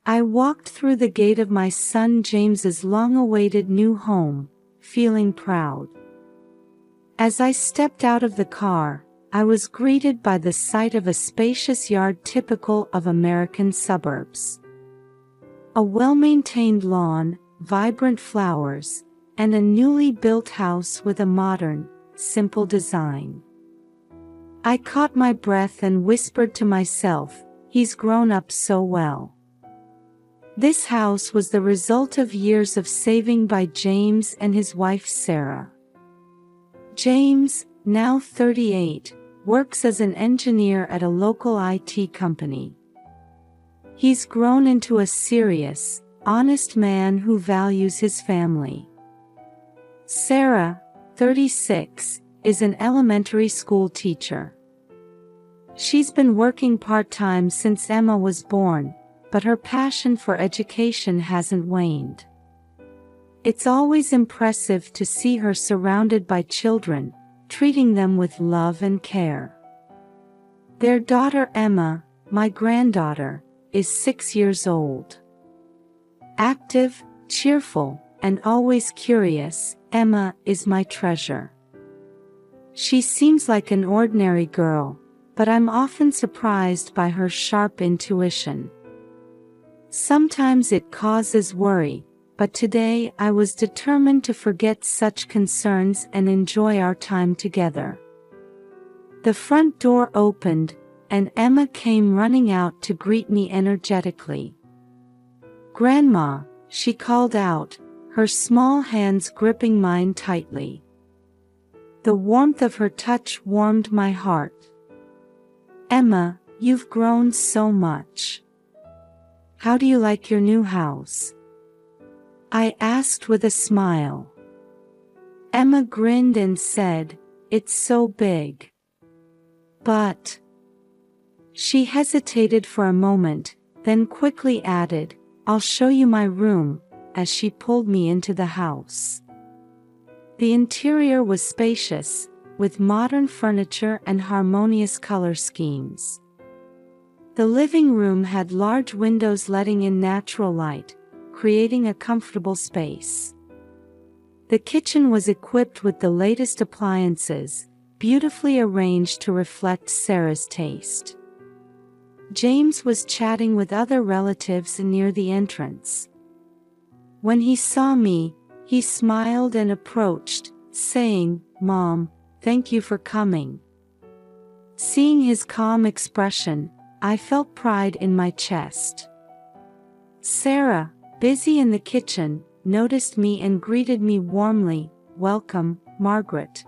I walked through the gate of my son James's long-awaited new home, feeling proud. As I stepped out of the car, I was greeted by the sight of a spacious yard typical of American suburbs. A well-maintained lawn, vibrant flowers, and a newly built house with a modern, simple design. I caught my breath and whispered to myself, "He's grown up so well." This house was the result of years of saving by James and his wife Sarah. James, now 38, works as an engineer at a local IT company. He's grown into a serious, honest man who values his family. Sarah, 36, is an elementary school teacher. She's been working part-time since Emma was born, but her passion for education hasn't waned. It's always impressive to see her surrounded by children, treating them with love and care. Their daughter Emma, my granddaughter, is 6 years old. Active, cheerful, and always curious, Emma is my treasure. She seems like an ordinary girl, but I'm often surprised by her sharp intuition. Sometimes it causes worry, but today I was determined to forget such concerns and enjoy our time together. The front door opened, and Emma came running out to greet me energetically. "Grandma," she called out, her small hands gripping mine tightly. The warmth of her touch warmed my heart. "Emma, you've grown so much. How do you like your new house?" I asked with a smile. Emma grinned and said, "It's so big." But she hesitated for a moment, then quickly added, "I'll show you my room," as she pulled me into the house. The interior was spacious, with modern furniture and harmonious color schemes. The living room had large windows letting in natural light, creating a comfortable space. The kitchen was equipped with the latest appliances, beautifully arranged to reflect Sarah's taste. James was chatting with other relatives near the entrance. When he saw me, he smiled and approached, saying, "Mom, thank you for coming." Seeing his calm expression, I felt pride in my chest. Sarah, busy in the kitchen, noticed me and greeted me warmly, "Welcome, Margaret."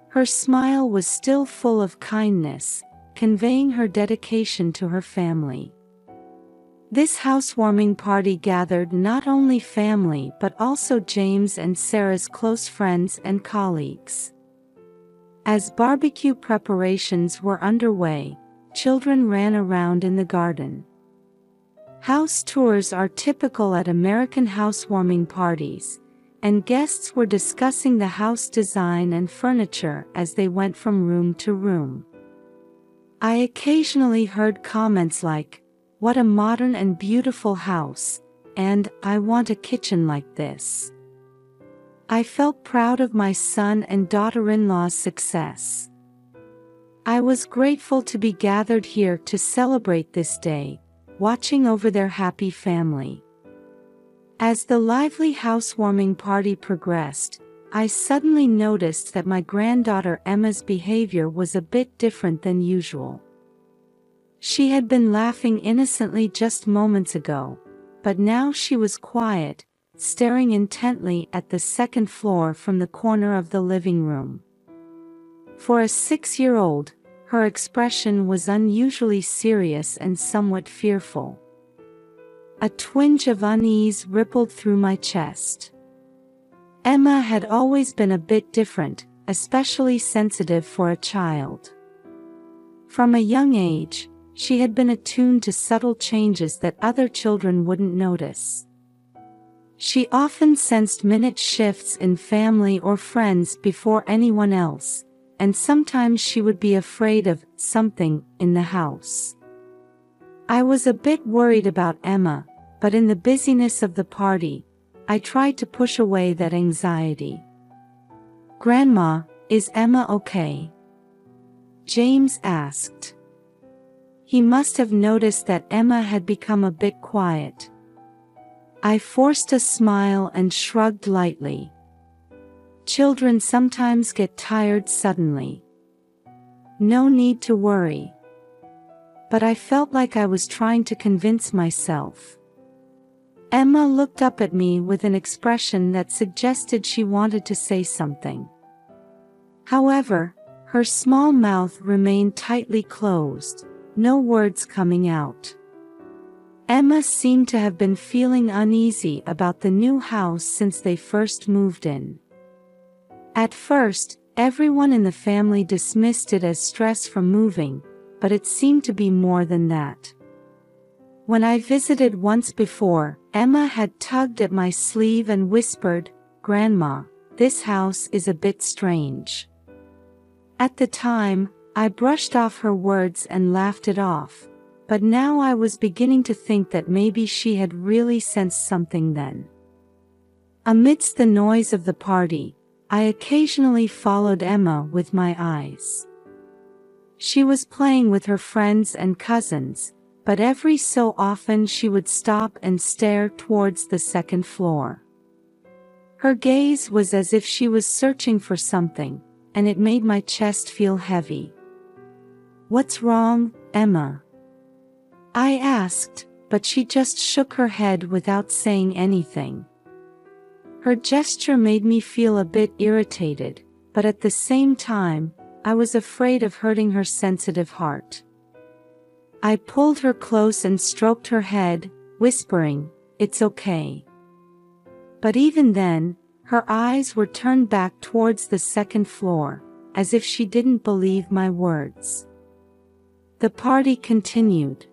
Her smile was still full of kindness, conveying her dedication to her family. This housewarming party gathered not only family but also James and Sarah's close friends and colleagues. As barbecue preparations were underway, children ran around in the garden. House tours are typical at American housewarming parties, and guests were discussing the house design and furniture as they went from room to room. I occasionally heard comments like, "What a modern and beautiful house," and "I want a kitchen like this." I felt proud of my son and daughter-in-law's success. I was grateful to be gathered here to celebrate this day, watching over their happy family. As the lively housewarming party progressed, I suddenly noticed that my granddaughter Emma's behavior was a bit different than usual. She had been laughing innocently just moments ago, but now she was quiet, staring intently at the second floor from the corner of the living room. For a 6-year-old, her expression was unusually serious and somewhat fearful. A twinge of unease rippled through my chest. Emma had always been a bit different, especially sensitive for a child. From a young age, she had been attuned to subtle changes that other children wouldn't notice. She often sensed minute shifts in family or friends before anyone else, and sometimes she would be afraid of something in the house. I was a bit worried about Emma, but in the busyness of the party, I tried to push away that anxiety. "Grandma, is Emma okay?" James asked. He must have noticed that Emma had become a bit quiet. I forced a smile and shrugged lightly. Children sometimes get tired suddenly. No need to worry. But I felt like I was trying to convince myself. Emma looked up at me with an expression that suggested she wanted to say something. However, her small mouth remained tightly closed, no words coming out. Emma seemed to have been feeling uneasy about the new house since they first moved in. At first, everyone in the family dismissed it as stress from moving, but it seemed to be more than that. When I visited once before, Emma had tugged at my sleeve and whispered, "Grandma, this house is a bit strange." At the time, I brushed off her words and laughed it off, but now I was beginning to think that maybe she had really sensed something then. Amidst the noise of the party, I occasionally followed Emma with my eyes. She was playing with her friends and cousins, but every so often she would stop and stare towards the second floor. Her gaze was as if she was searching for something, and it made my chest feel heavy. "What's wrong, Emma?" I asked, but she just shook her head without saying anything. Her gesture made me feel a bit irritated, but at the same time, I was afraid of hurting her sensitive heart. I pulled her close and stroked her head, whispering, "It's okay." But even then, her eyes were turned back towards the second floor, as if she didn't believe my words. The party continued.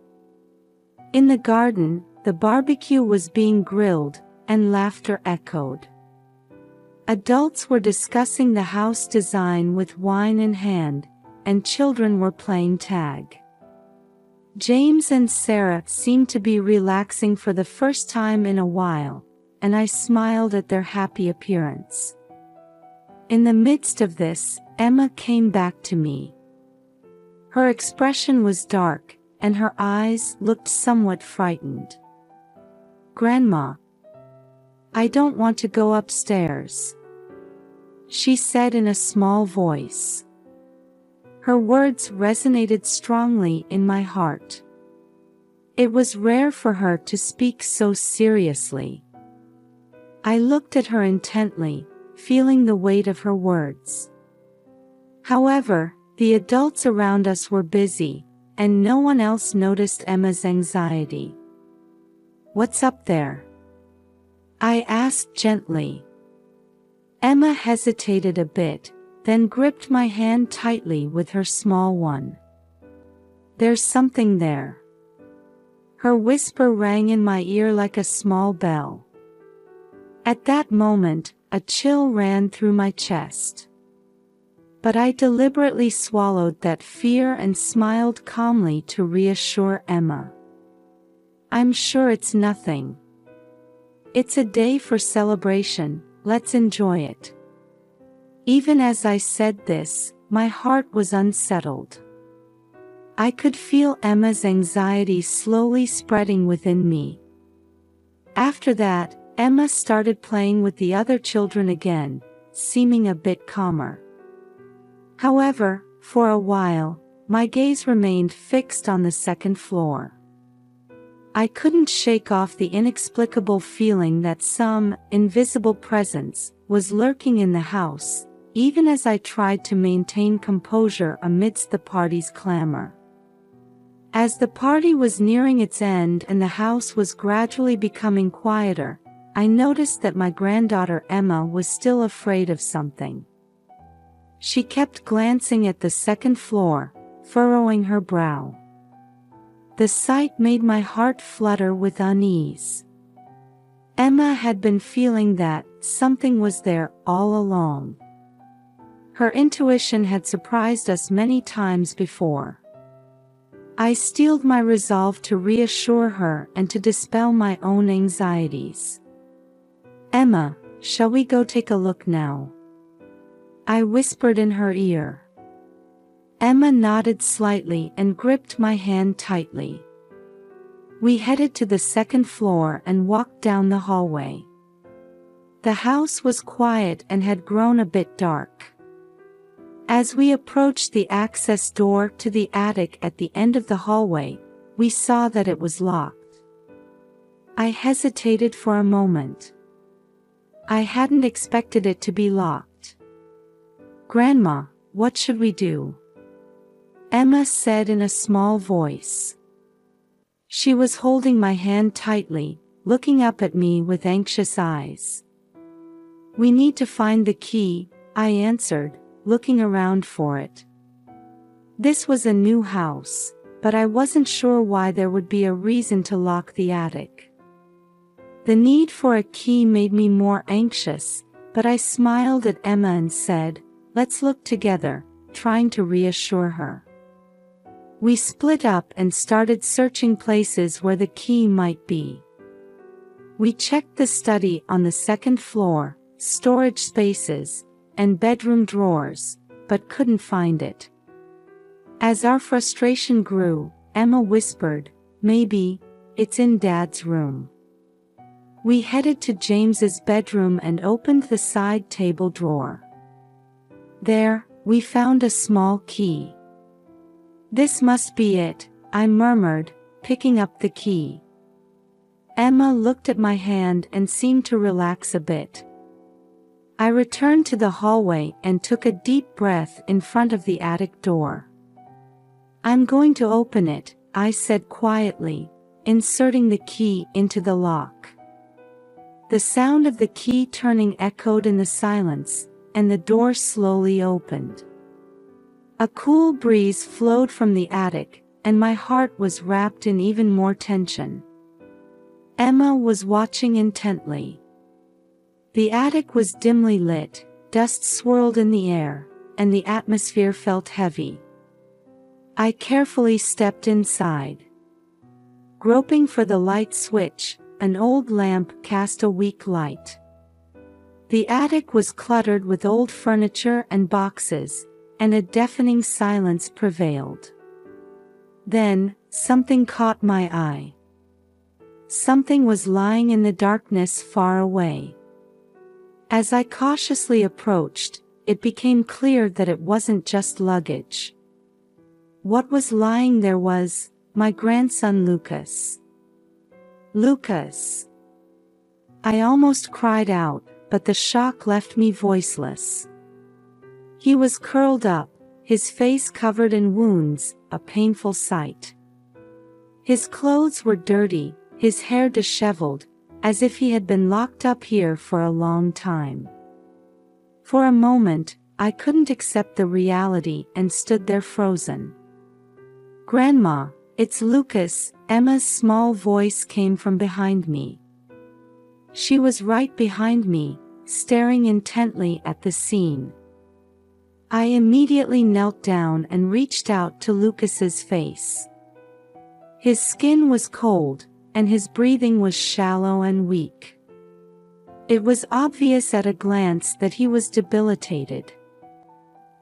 In the garden, the barbecue was being grilled, and laughter echoed. Adults were discussing the house design with wine in hand, and children were playing tag. James and Sarah seemed to be relaxing for the first time in a while, and I smiled at their happy appearance. In the midst of this, Emma came back to me. Her expression was dark, and her eyes looked somewhat frightened. "Grandma, I don't want to go upstairs," she said in a small voice. Her words resonated strongly in my heart. It was rare for her to speak so seriously. I looked at her intently, feeling the weight of her words. However, the adults around us were busy, and no one else noticed Emma's anxiety. "What's up there?" I asked gently. Emma hesitated a bit, then gripped my hand tightly with her small one. "There's something there." Her whisper rang in my ear like a small bell. At that moment, a chill ran through my chest. But I deliberately swallowed that fear and smiled calmly to reassure Emma. "I'm sure it's nothing. It's a day for celebration, let's enjoy it." Even as I said this, my heart was unsettled. I could feel Emma's anxiety slowly spreading within me. After that, Emma started playing with the other children again, seeming a bit calmer. However, for a while, my gaze remained fixed on the second floor. I couldn't shake off the inexplicable feeling that some invisible presence was lurking in the house, even as I tried to maintain composure amidst the party's clamor. As the party was nearing its end and the house was gradually becoming quieter, I noticed that my granddaughter Emma was still afraid of something. She kept glancing at the second floor, furrowing her brow. The sight made my heart flutter with unease. Emma had been feeling that something was there all along. Her intuition had surprised us many times before. I steeled my resolve to reassure her and to dispel my own anxieties. "Emma, shall we go take a look now?" I whispered in her ear. Emma nodded slightly and gripped my hand tightly. We headed to the second floor and walked down the hallway. The house was quiet and had grown a bit dark. As we approached the access door to the attic at the end of the hallway, we saw that it was locked. I hesitated for a moment. I hadn't expected it to be locked. "Grandma, what should we do?" Emma said in a small voice. She was holding my hand tightly, looking up at me with anxious eyes. "We need to find the key," I answered, looking around for it. This was a new house, but I wasn't sure why there would be a reason to lock the attic. The need for a key made me more anxious, but I smiled at Emma and said, "Let's look together," trying to reassure her. We split up and started searching places where the key might be. We checked the study on the second floor, storage spaces, and bedroom drawers, but couldn't find it. As our frustration grew, Emma whispered, "Maybe it's in Dad's room." We headed to James's bedroom and opened the side table drawer. There, we found a small key. "This must be it," I murmured, picking up the key. Emma looked at my hand and seemed to relax a bit. I returned to the hallway and took a deep breath in front of the attic door. "I'm going to open it," I said quietly, inserting the key into the lock. The sound of the key turning echoed in the silence, and the door slowly opened. A cool breeze flowed from the attic, and my heart was wrapped in even more tension. Emma was watching intently. The attic was dimly lit, dust swirled in the air, and the atmosphere felt heavy. I carefully stepped inside. Groping for the light switch, an old lamp cast a weak light. The attic was cluttered with old furniture and boxes, and a deafening silence prevailed. Then, something caught my eye. Something was lying in the darkness far away. As I cautiously approached, it became clear that it wasn't just luggage. What was lying there was my grandson Lucas. "Lucas!" I almost cried out, but the shock left me voiceless. He was curled up, his face covered in wounds, a painful sight. His clothes were dirty, his hair disheveled, as if he had been locked up here for a long time. For a moment, I couldn't accept the reality and stood there frozen. "Grandma, it's Lucas," Emma's small voice came from behind me. She was right behind me, staring intently at the scene. I immediately knelt down and reached out to Lucas's face. His skin was cold, and his breathing was shallow and weak. It was obvious at a glance that he was debilitated.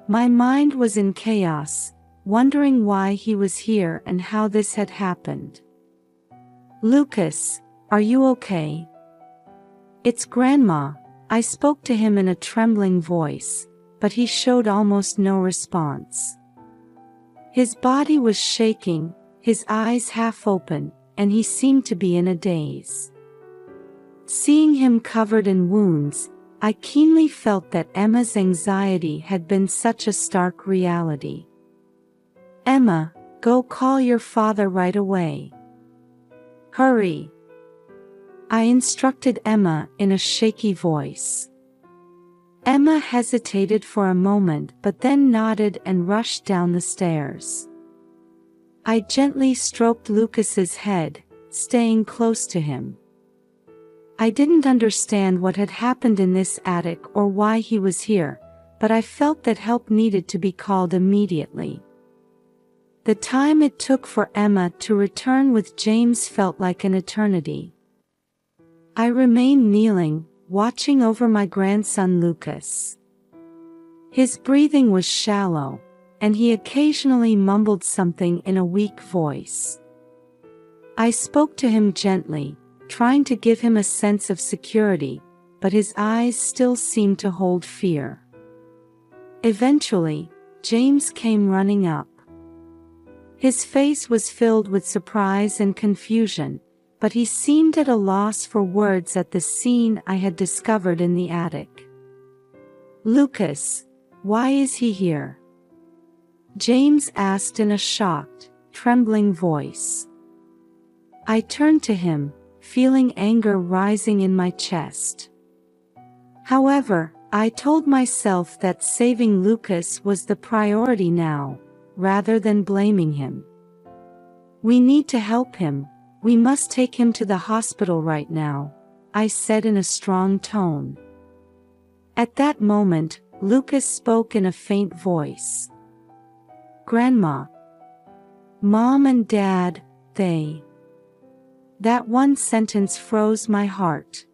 My mind was in chaos, wondering why he was here and how this had happened. "Lucas, are you okay?" "It's Grandma," I spoke to him in a trembling voice, but he showed almost no response. His body was shaking, his eyes half open, and he seemed to be in a daze. Seeing him covered in wounds, I keenly felt that Emma's anxiety had been such a stark reality. "Emma, go call your father right away. Hurry!" I instructed Emma in a shaky voice. Emma hesitated for a moment but then nodded and rushed down the stairs. I gently stroked Lucas's head, staying close to him. I didn't understand what had happened in this attic or why he was here, but I felt that help needed to be called immediately. The time it took for Emma to return with James felt like an eternity. I remained kneeling, watching over my grandson Lucas. His breathing was shallow, and he occasionally mumbled something in a weak voice. I spoke to him gently, trying to give him a sense of security, but his eyes still seemed to hold fear. Eventually, James came running up. His face was filled with surprise and confusion, but he seemed at a loss for words at the scene I had discovered in the attic. "Lucas, why is he here?" James asked in a shocked, trembling voice. I turned to him, feeling anger rising in my chest. However, I told myself that saving Lucas was the priority now, rather than blaming him. "We need to help him, we must take him to the hospital right now," I said in a strong tone. At that moment, Lucas spoke in a faint voice. "Grandma. Mom and Dad, they..." That one sentence froze my heart.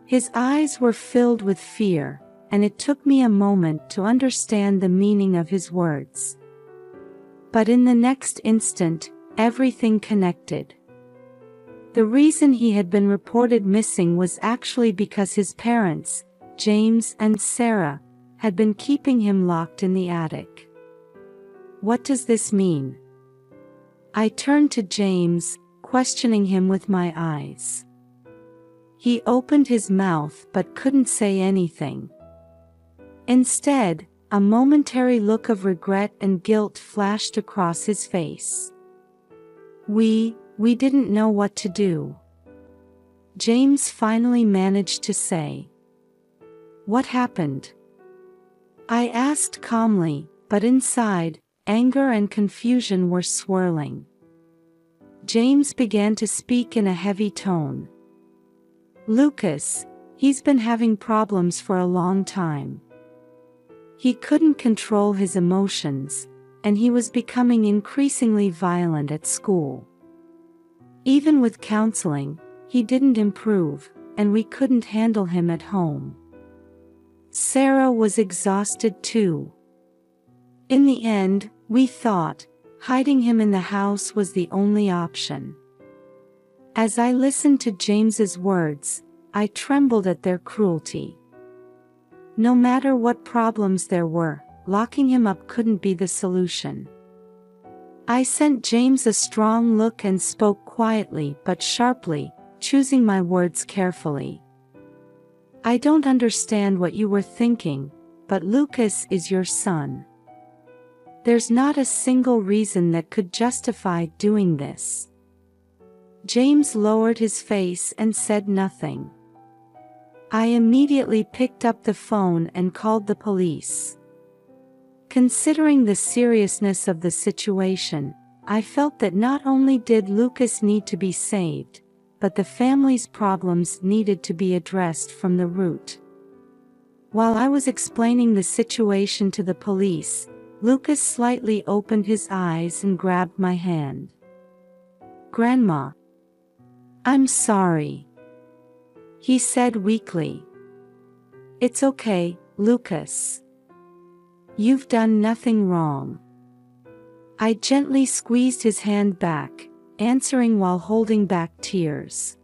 His eyes were filled with fear, and it took me a moment to understand the meaning of his words. But in the next instant, everything connected. The reason he had been reported missing was actually because his parents, James and Sarah, had been keeping him locked in the attic. What does this mean? I turned to James, questioning him with my eyes. He opened his mouth but couldn't say anything. Instead, a momentary look of regret and guilt flashed across his face. We didn't know what to do." James finally managed to say. "What happened?" I asked calmly, but inside, anger and confusion were swirling. James began to speak in a heavy tone. "Lucas, he's been having problems for a long time. He couldn't control his emotions, and he was becoming increasingly violent at school. Even with counseling, he didn't improve, and we couldn't handle him at home. Sarah was exhausted too. In the end, we thought, hiding him in the house was the only option." As I listened to James's words, I trembled at their cruelty. No matter what problems there were, locking him up couldn't be the solution. I sent James a strong look and spoke quietly but sharply, choosing my words carefully. "I don't understand what you were thinking, but Lucas is your son. There's not a single reason that could justify doing this." James lowered his face and said nothing. I immediately picked up the phone and called the police. Considering the seriousness of the situation, I felt that not only did Lucas need to be saved, but the family's problems needed to be addressed from the root. While I was explaining the situation to the police, Lucas slightly opened his eyes and grabbed my hand. "Grandma. I'm sorry," he said weakly. "It's okay, Lucas. You've done nothing wrong." I gently squeezed his hand back, answering while holding back tears.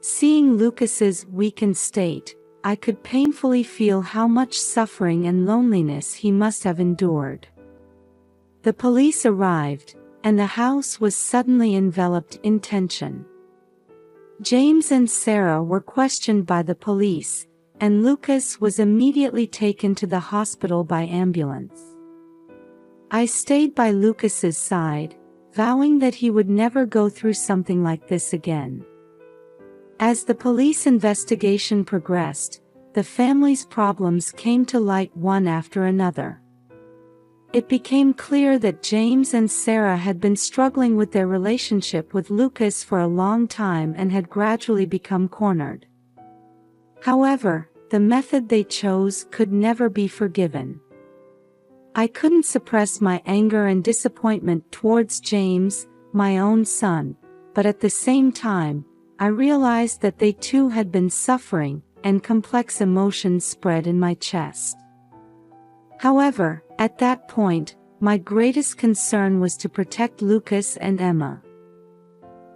Seeing Lucas's weakened state, I could painfully feel how much suffering and loneliness he must have endured. The police arrived, and the house was suddenly enveloped in tension. James and Sarah were questioned by the police, and Lucas was immediately taken to the hospital by ambulance. I stayed by Lucas's side, vowing that he would never go through something like this again. As the police investigation progressed, the family's problems came to light one after another. It became clear that James and Sarah had been struggling with their relationship with Lucas for a long time and had gradually become cornered. However, the method they chose could never be forgiven. I couldn't suppress my anger and disappointment towards James, my own son, but at the same time, I realized that they too had been suffering, and complex emotions spread in my chest. However, at that point, my greatest concern was to protect Lucas and Emma.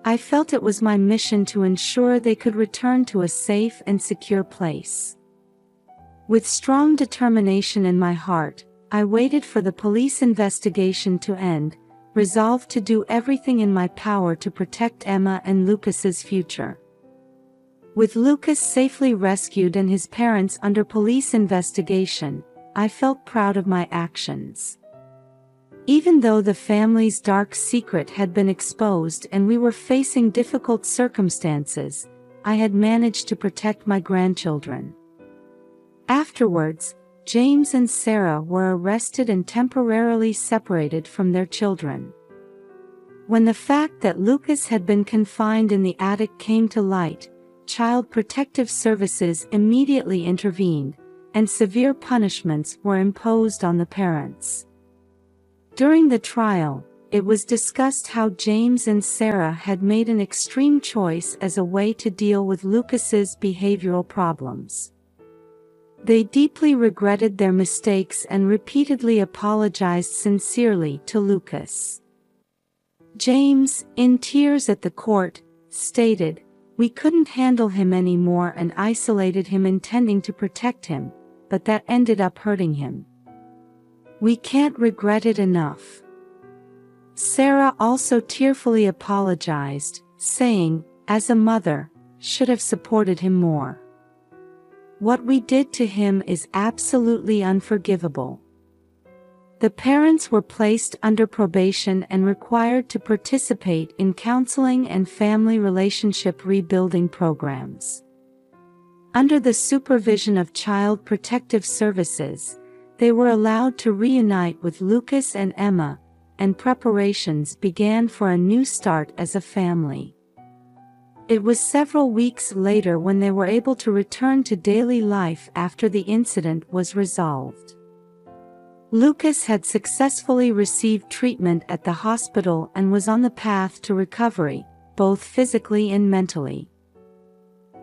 I felt it was my mission to ensure they could return to a safe and secure place. With strong determination in my heart, I waited for the police investigation to end, resolved to do everything in my power to protect Emma and Lucas's future. With Lucas safely rescued and his parents under police investigation, I felt proud of my actions. Even though the family's dark secret had been exposed and we were facing difficult circumstances, I had managed to protect my grandchildren. Afterwards, James and Sarah were arrested and temporarily separated from their children. When the fact that Lucas had been confined in the attic came to light, Child Protective Services immediately intervened, and severe punishments were imposed on the parents. During the trial, it was discussed how James and Sarah had made an extreme choice as a way to deal with Lucas's behavioral problems. They deeply regretted their mistakes and repeatedly apologized sincerely to Lucas. James, in tears at the court, stated, "We couldn't handle him anymore and isolated him intending to protect him, but that ended up hurting him. We can't regret it enough." Sarah also tearfully apologized, saying, "As a mother, should have supported him more. What we did to him is absolutely unforgivable." The parents were placed under probation and required to participate in counseling and family relationship rebuilding programs. Under the supervision of Child Protective Services, they were allowed to reunite with Lucas and Emma, and preparations began for a new start as a family. It was several weeks later when they were able to return to daily life after the incident was resolved. Lucas had successfully received treatment at the hospital and was on the path to recovery, both physically and mentally.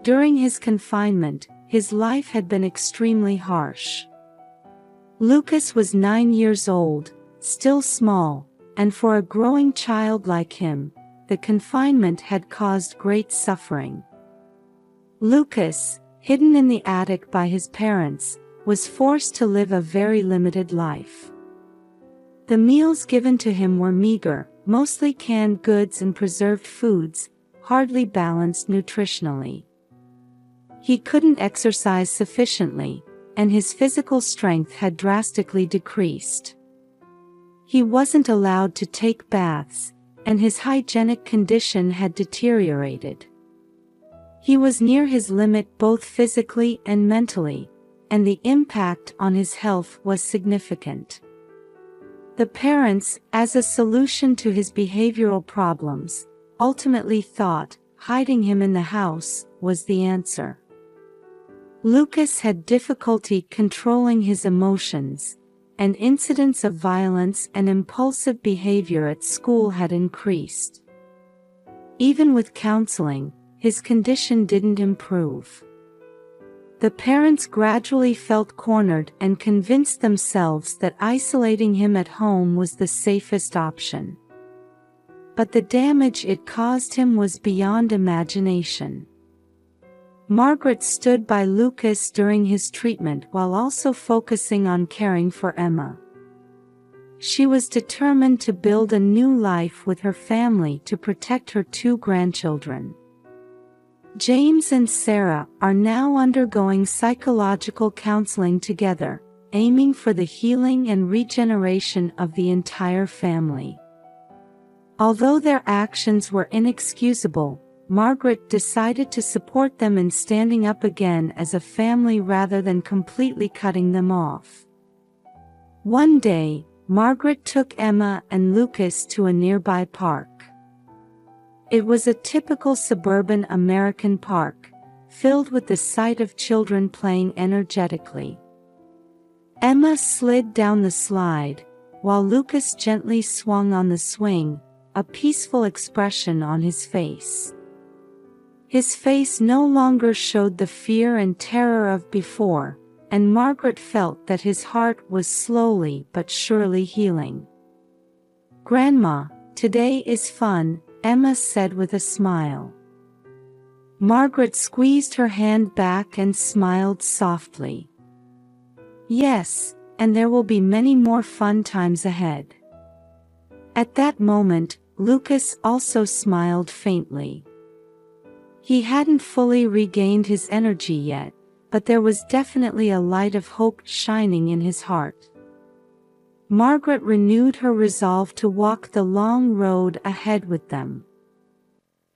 During his confinement, his life had been extremely harsh. Lucas was 9 years old, still small, and for a growing child like him, the confinement had caused great suffering. Lucas, hidden in the attic by his parents, was forced to live a very limited life. The meals given to him were meager, mostly canned goods and preserved foods, hardly balanced nutritionally. He couldn't exercise sufficiently, and his physical strength had drastically decreased. He wasn't allowed to take baths, and his hygienic condition had deteriorated. He was near his limit both physically and mentally, and the impact on his health was significant. The parents, as a solution to his behavioral problems, ultimately thought hiding him in the house was the answer. Lucas had difficulty controlling his emotions, and incidents of violence and impulsive behavior at school had increased. Even with counseling, his condition didn't improve. The parents gradually felt cornered and convinced themselves that isolating him at home was the safest option. But the damage it caused him was beyond imagination. Margaret stood by Lucas during his treatment while also focusing on caring for Emma. She was determined to build a new life with her family to protect her 2 grandchildren. James and Sarah are now undergoing psychological counseling together, aiming for the healing and regeneration of the entire family. Although their actions were inexcusable, Margaret decided to support them in standing up again as a family rather than completely cutting them off. One day, Margaret took Emma and Lucas to a nearby park. It was a typical suburban American park, filled with the sight of children playing energetically. Emma slid down the slide, while Lucas gently swung on the swing, a peaceful expression on his face. His face no longer showed the fear and terror of before, and Margaret felt that his heart was slowly but surely healing. "Grandma, today is fun," Emma said with a smile. Margaret squeezed her hand back and smiled softly. "Yes, and there will be many more fun times ahead." At that moment, Lucas also smiled faintly. He hadn't fully regained his energy yet, but there was definitely a light of hope shining in his heart. Margaret renewed her resolve to walk the long road ahead with them.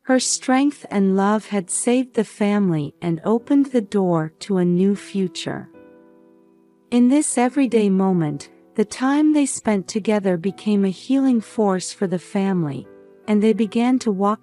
Her strength and love had saved the family and opened the door to a new future. In this everyday moment, the time they spent together became a healing force for the family, and they began to walk